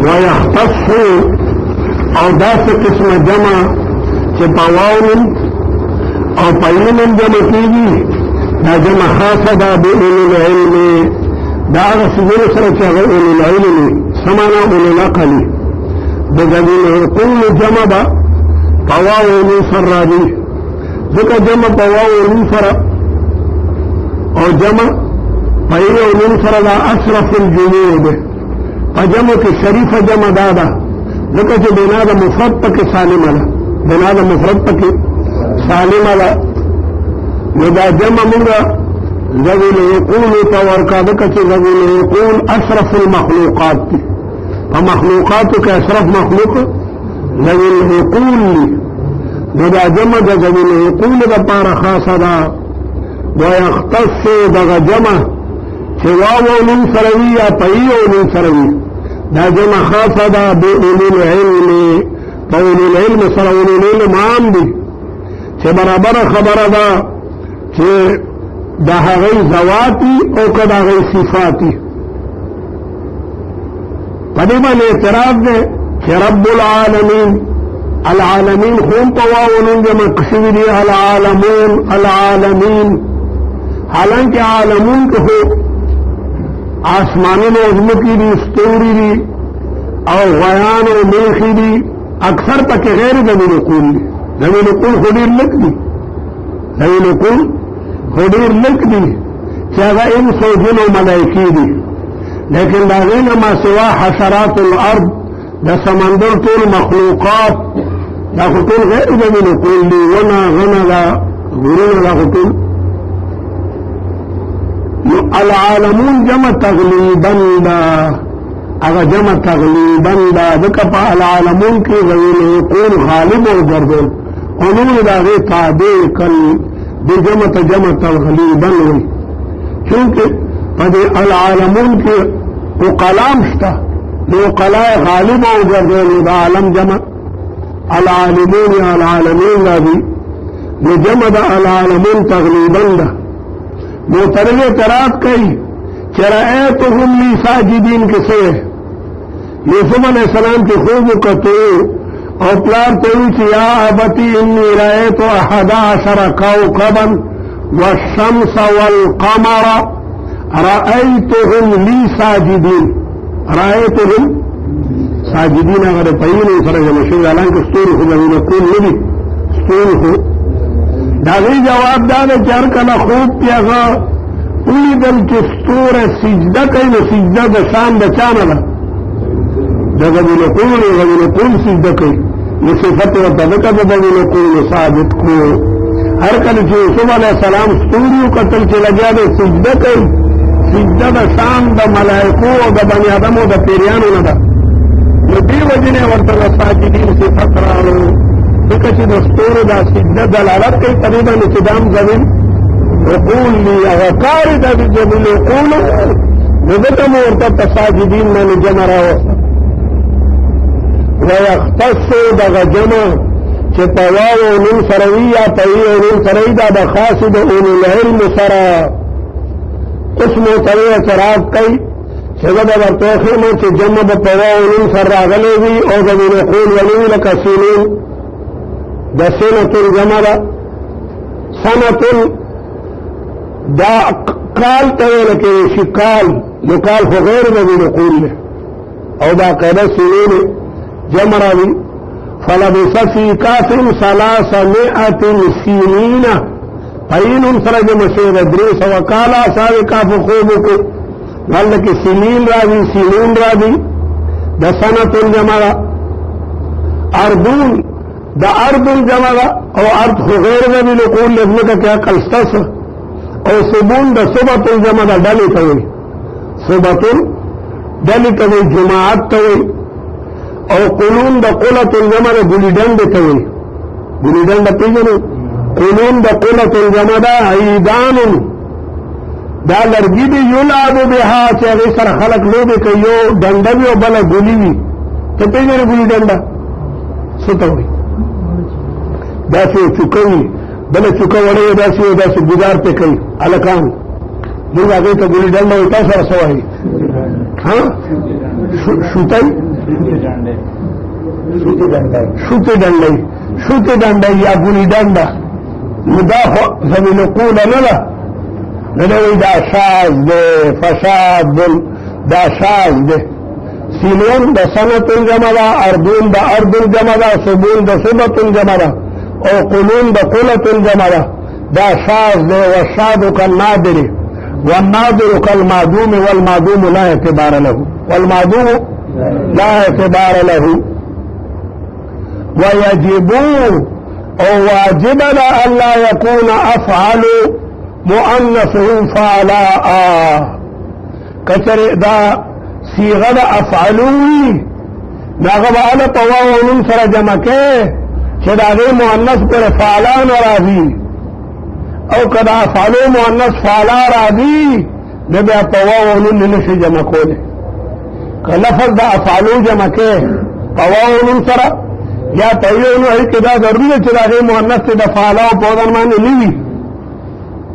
ويختص او داس قسم جمع چه پواونن او پینن جمع کیگی دا جمع خاصة دا بأولو العلم دا اغا سجن سرچه اولو العلم سمانا اولو العقل دا جمع كل جمع دا پواونن سر راجی ذکا جمع پواونن سر او جمع پینن سر دا اشرف الجنوب فجمع کی شریف جمع دادا ذکا چه بنا دا مفرد پاک سالم دا بنا دا مفرد پاک سالم دا ودا جمع منگا ذوی العقول تورکا ذکا چه ذوی العقول اشرف المخلوقات تی فمخلوقاتو که اشرف مخلوق ذوی العقول ودا جمع دا ذوی العقول دا پارا خاصا دا ويختص دا جمع چه واو نم سروی یا پئیو نم سروی دا جمع خاصة دا بأولو العلم بأولو العلم سر أولو العلم عام دی چه برابر خبر دا چه دا غی زواتی او که دا غی صفاتی قدیبا اعتراف دے چه رب العالمین العالمین خون پواؤنن جمع قسم دی العالمون العالمین حالانکہ عالمون که ہو آسمانوں میں عظمتی دی ستوری دی او غیان و میخی دی اکثر پک غیر ذوی العقول دی ذوی العقول خودیر لک دی ذوی العقول خودیر لک دی چاہا انس و جن و ملائکی دی لیکن داغین ما سوا حشرات الارض دا سمندر طول مخلوقات دا خطول غیر ذوی العقول دی ونا غنا دا غرون دا خطول العالمون جمع تغلیبا دا اگا جمع تغلیبا دا دکا پا العالمون کی ذوی العقول غالب و جردون قانون دا غی تابع کل دی جمع تغلیبا ہوئی کیونکہ پا دی العالمون کی اقلام شتا دی اقلاء غالب و جردون دا عالم جمع العالمون یا العالمین دا دی جمع دا العالمون تغلیبا دا موترل اعتراض کئی چرائیتهم لی ساجدین کسے یوسف علیہ السلام کی خوب کتو او پلار تیو چی یا ابتی انی رائیتو احد عشر کوکبا والشمس والقمر رائیتهم لی ساجدین رائیتهم ساجدین اگر پہین سر جمشید علان کے ستور خود ابین کون نبی ستور خود داغی جواب دادا چار کنا خوب پیاغا اولی دل چستور سجدہ کئی نا سجدہ دا شان دا چانا دا ذوی العقول سجدہ کئی یہ صفت و تدکا دا ذوی العقول ثابت کو ہر کل چی یوسف علیہ السلام ستوریو قتل چی لگیا دا سجدہ کئی سجدہ دا شان دا ملائکو دا بنی آدم و دا پیریانو نا دا ندی وجنے ورطا ساجدین صفت رالو دکا چی دستور دا سجدہ دلالت کئی قریبا نچدام زمین عقول لی اغاقار دا بجمل عقول ندکا مورتا تساجدین من جمع راو ویختص دا جمع چی پواو نم سروی یا پویو نم سروی دا بخاص دا اولو العلم سرا اسم طوی اعتراف کئی چی دا برطوخی من چی جمع با پواو نم سر راغلوی او دا من عقول ولوی لکا سینین دا سنة جمع دا سنة دا قال تولکی شکال لکال فغیر ذوی العقول لے او دا قیدہ سنین جمع راوی فلبس فی کافر 300 سنین فین سرج مشیر ادریس وکالا ساوی کاف خوبکو غلکی سنین راوی دا سنة جمع دا اردون دا ارض الجمع او ارض غیر ذوی العقول لفظ کا کیا قلستس او سبون دا صبت الجمع دا ڈلی توی صبت ڈلی توی جماعت توی او قلون دا قلت الجمع دا گلی ڈند توی گلی ڈند پیجنو قلون دا قلت الجمع دا عیدان دا لرگی دی یلعب بها چاہی سر خلق لوبے کہ یو ڈندوی او بلا گلیوی تو پیجنو گلی ڈندا ستوی داسې چوکوي بله چوکه وړی داسې ګزار پې کوي هلکان موږ هغې ته ګلي ډنډه وایي تاسو سره څه وایي شوتی شوتی ډنډۍ یا ګولي ډنډه نو دا خو زمین قوله نه ده نو دا شاذ دی فشاذ دا شاذ دی سینون د سنتن جمع ده اردون د اردن جمع ده سبون د سبتن جمع ده او قلون د قلتن جمع ده دا شاذ دی والشاذ كالنادر والنادر كالمعدوم والمعدوم لا اعتبار له والمعدوم لا اعتبار له ويجب او واجب الا يكون افعل مؤنثه فعلاء کچر دا صيغه د افعلوي داغه على طواو نن سره جمع کې چې داغه مؤنث پر فعلان راځي او کدا افعلو مؤنث فعلا راځي د بیا طواو نن نشي جمع کوله که لفظ د افعلو جمع کې طواو نن سره یا طیونو هي کدا ضروري چې داغه مؤنث د فعلا په ځان باندې نیوي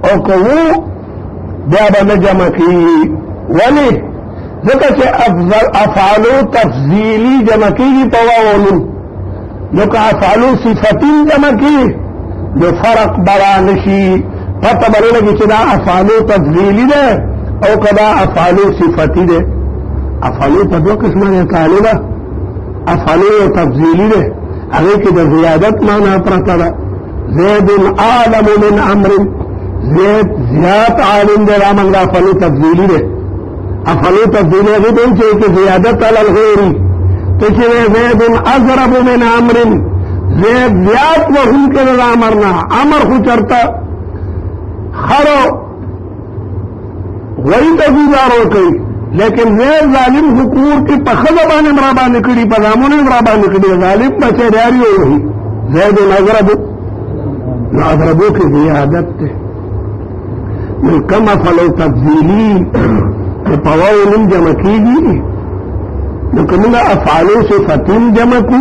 او کوو بیا به جمع کی ولی ځکه چې افعالو تفضیلی جمع کیږي په واو نو که افعالو صفتین جمع کیږي نو فرق بیان شي پته بللږي چې دا افعالو تفضیلی ده او کدا افعالو صفتی ده افعالو په دوه قسمه ده طالبه افعالو تفضیلی ده هغه کې د زیادت معنی پرته ده زید عالم من امر زیاد عالم دے رامن دا افعلو تفضیلی دے افعلو تفضیلی دے دے کہ زیادت علی الغیری تو چھوے زید اضرب من عمر زید زیاد وهم کے دا امرنا امر خو چرتا خرو غی تفضیلارو کئی لیکن زید ظالم حکور کی پخذبان امرابان کڑی پدامون امرابان کڑی ظالم بچے دیاری ہوئی زید اضربو کی زیادت تے من کم افعلو تفضیلی پواو نم جمع کیگی نو کمنا افعلو صفتین جمع کو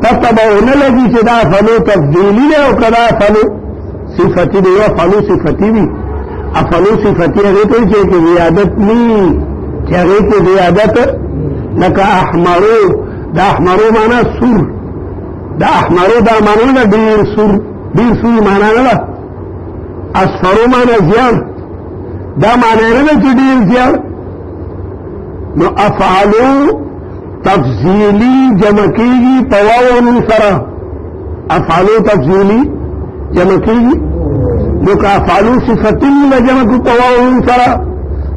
تتبعو نلگی چه دا افعلو تفضیلی لے او کدا افعلو صفتی دے افعلو صفتی بھی افعلو صفتی اگر تو چه کہ زیادت نی چه اگر کہ زیادت لکا احمرو دا احمرو مانا سر دا احمرو دا مانا دا دیر سر مانا نلا اصفرو مانا زیاد دا مانا ندا چه دیر زیاد نو افعالو تفضیلی جمع کیگی پواو نسرا افعالو تفضیلی جمع کیگی نو که افعالو صفتین جمع کو پواو نسرا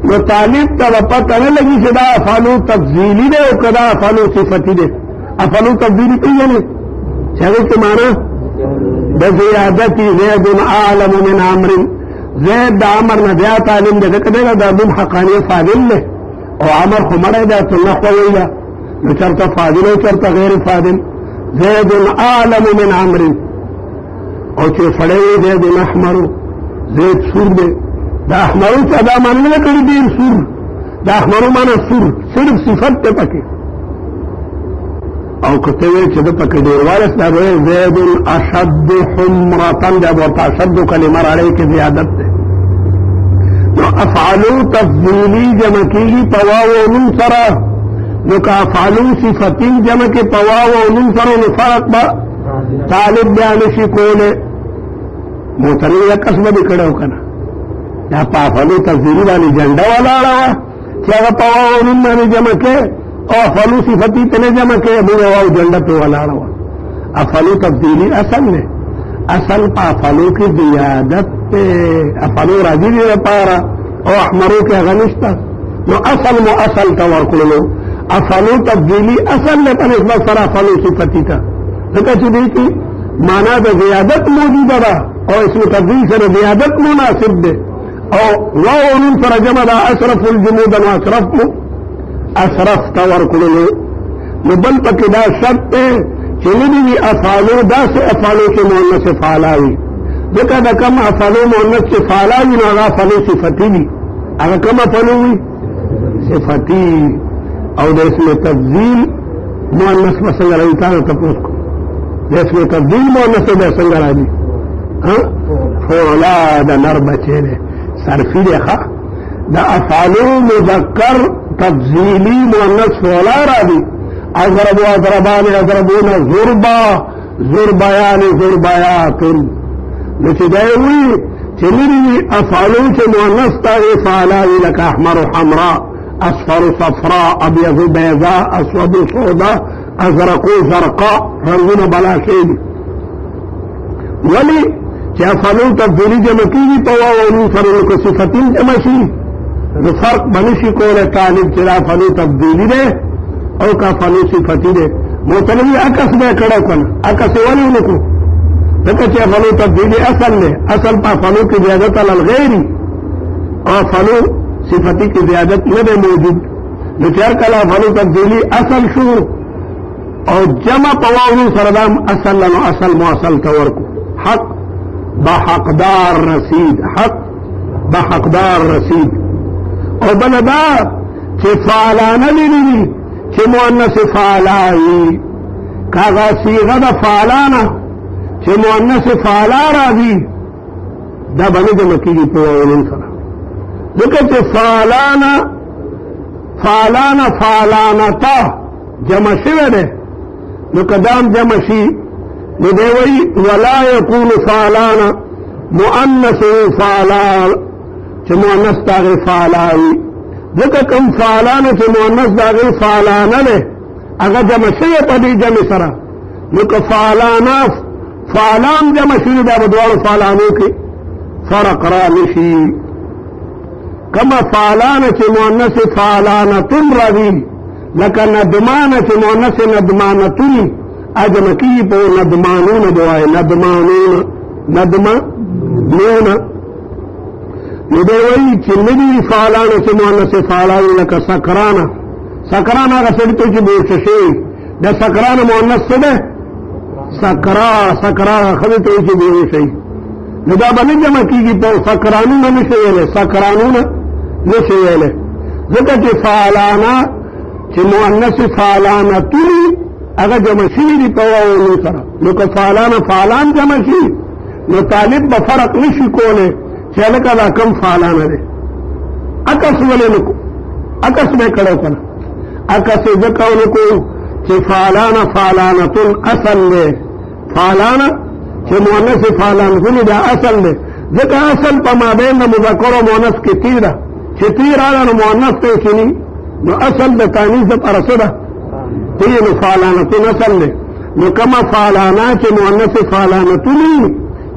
نو طالب تا پتہ نہ لگی چه دا افعالو تفضیلی دے او کدا افعالو صفتی دے افعالو تفضیلی پیجنے چاہے کہ مانا بزیادتی زید عالم من عمر زید دا عمر ندیات عالم دے دکتے دا بم حقانی فاضل لے او عمر خمڑے دا تنخوہ ویلا چرتا فاضل او چرتا غیر فاضل زید عالم من عمر او چه فڑے زید احمرو زید سور دے دا احمرو چا دا مانا لکڑی دیر سور دا احمرو مانا سور صرف صفت تے پکے او کتوی چې د پکې ډیروالس دا زید اشد حمرتن دا ورته اشد کلمه راړی کې زیادت ده نو افعلو تفضیلی جمع کیږي په واو او نون سره نو که افعلو صفتین جمع کې په واو او نون سره نو فرق به طالب بیان شي کوله موتنی یا قسمه به کړو کنه دا په افعلو تفضیلی باندې جنډه ولاړه چې هغه په واو او نون باندې جمع کې او افعلو صفتی تنے جمع کے ابو رواو جلد پہ والاڑا ہوا افعلو تبدیلی اصل نے اصل پا افعلو کی زیادت پہ افعلو راجی دی پارا او احمرو کے غنشتا نو اصل مو اصل تورکلو افعلو تبدیلی اصل نے پر اس بات سر افعلو صفتی تا لکہ چی دیتی مانا دا زیادت موجود دا او اس میں تبدیل سر زیادت مناسب دے او واو انون سر جمع دا اشرف الجمود و اشرف مو اصرف تور کلو نبل پکی دا شرط چلنی افعالو دا سے افعالو کے مؤنث فعلاوی دکا دا کم افعالو مؤنث سے فعلاوی نو اگا افعالو صفتی بھی اگا کم افعالوی صفتی او دا اس میں تفضیل مؤنث بسنگ رہی تا تپوس کو دا اس میں تفضیل مؤنث بسنگ رہی فولا دا نر بچے دے صرفی دے خواہ دا افعالو مذکر تفضیلی مؤنث فولا را دی اضربوا اضربان اضربون ضربا ضربیان ضربیات نو چې دی وي چې لري افعلو چې مؤنث ته فعلاوي لکه احمر حمراء اصفر صفراء ابيض بيضاء اسود سوداء ازرق زرقاء رنگونه بلا شي دي ولی چې افعلو تفضیلی جمع کیږي په واو او نون سره نو که صفتین جمع شي نو فرق بنشي کوله طالب چې افعلو تفضیلی ده او که افعلو صفتی ده موتلوی عکس به کړه کنه عکس ولی نکو دکه چې افعلو تفضیلی اصل ده اصل په افعلو کې زیادت علی الغیر او افعلو صفتی کی زیادت نہ دے موجود نچار کلا افعلو تفضیلی اصل شو او جمع پواولو سردام اصل لنو اصل مواصل تورکو حق بحقدار رسید حق بحقدار رسید او بلدا چه فعلانه لیلی چه مؤنث فعلائی کاغا سیغه دا فعلانا چه مؤنث فعلا را دی دا بنی جمع کیگی پواولو سردام دکه چې فعلانتا جمع شوه ده نو کدام جمع شي نو دی وی ولا یکون فعلانا مؤنث فعلان چې مؤنث داغه فعلاوي دکه کوم فعلان چې مؤنث داغه فعلانه ده هغه جمع شوه په دې جمع سره نو که فعلان جمع شوه دا بدوالو فعلانو کې فرق را نشي کما فعلان چې مؤنث فعلانتن راوی لکه ندمان چې مؤنث ندمانتن اجمع کی په ندمانون دوای ندمانون ندمانون نو دی وی چې ندی فعلان چې مؤنث فعلان لکه سکرانا سکرانا هغه سړی ته چې بوش شي د سکرانا مؤنث څه ده سکرا خدای ته چې بوش شي نو دا باندې جمع کیږي په سکرانون نشي ویل سکرانون نشي ویلے ذکر چه فعلانا چه مؤنث فعلانتونی اگر جمع شوی دی پواولو سرا نو که فعلانا فعلان جمع شوی نو طالب بفرق نشی کولے چه لکا دا کم فعلانا دے اکس ولی نکو اکس بے کڑو کنا اکس ذکر نکو چه فعلانا فعلانتون اصل لے فعلانا چه مؤنث فعلانتونی دا اصل لے ذکر اصل پا مابین دا مذکر و مؤنث کی تیرہ چې تیر آلا نو مؤنث ته شنی نو اصل د تانیث د پرسه ده تیر نو فعلانتون اصل ده نو کما فعلانا چې مؤنث فعلانتونی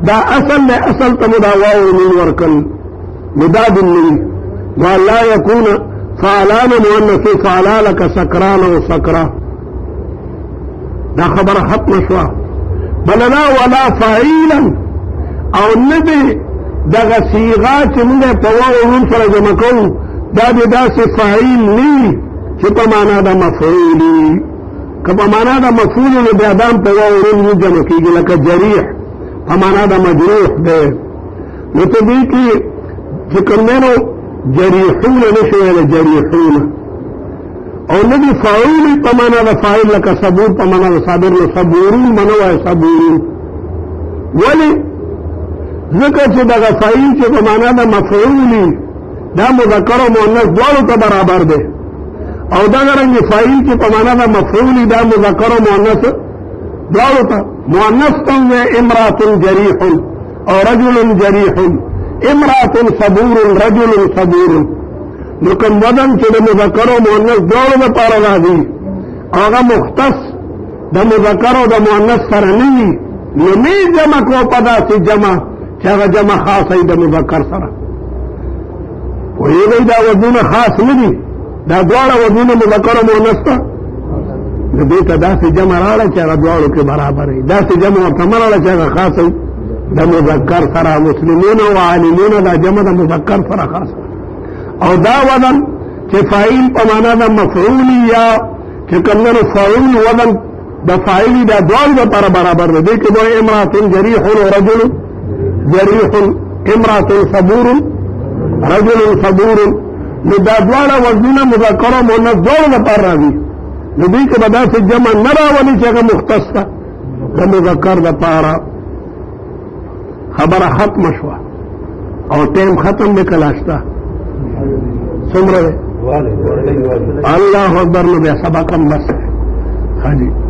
دا اصل ده اصل ته مداواو من ورکل مداد النبی ولا يكون فعلان مؤنث فعلا لك سكران و سكرا دا خبر ختم شوا بلنا ولا فعيلا او نبي دغه صيغه چې موږ په واو سره جمع کوو دا د داسې فاعل نه چې په معنا د مفعول که په معنا د مفعول نو بیا دام په واو جمع کېږي لکه جریح په معنا د مجروح دی نو ته دې کې چې کومو جریحون نشي ویل جریحون او ندي فاعل په معنا د فاعل لکه صبور په معنا د صابر نو صبورون منوای صبورون ولی ذکر چې دغه فاعل چې په معنا د مفعول دا مذکر او مؤنث دواړو ته برابر دی او دا رنګ فاعل چې په معنا د مفعول دا مذکر او مؤنث دواړو ته مؤنث ته امراه جريح او رجل جريح امراه صبور رجل صبور نو کوم بدن چې د مذکر او مؤنث دواړو لپاره راځي هغه مختص د مذکر او د مؤنث سره نه وي نو نه جمع کو پدا سي جمع چې هغه جمع خاصه د مذکر سره ویږي دا وزن خاص نه دي دا دواړه وزن مذکر او مؤنث ته د دې ته داسې جمع راړه چې هغه دواړو کې برابر وي داسې جمع ورته راړه چې هغه خاصه د مذکر سره مسلمون او عالمون دا جمع د مذکر سره خاصه او دا وزن چې فاعل په معنا د مفعول یا چې کومه فاعل وزن د فاعل دا دواړو لپاره برابر دی کې دوی امراه جريح او رجل جريح امراه صبور رجل صبور نو دا دواړه وزنونه مذکر او مؤنث دواړو لپاره راځي نو دې کې به داسې جمع نه راولي چې هغه مختص ده د مذکر لپاره خبره ختم شوه او ټیم ختم به کله شته څومره الله اکبر نو بیا سبق هم بس हाँ जी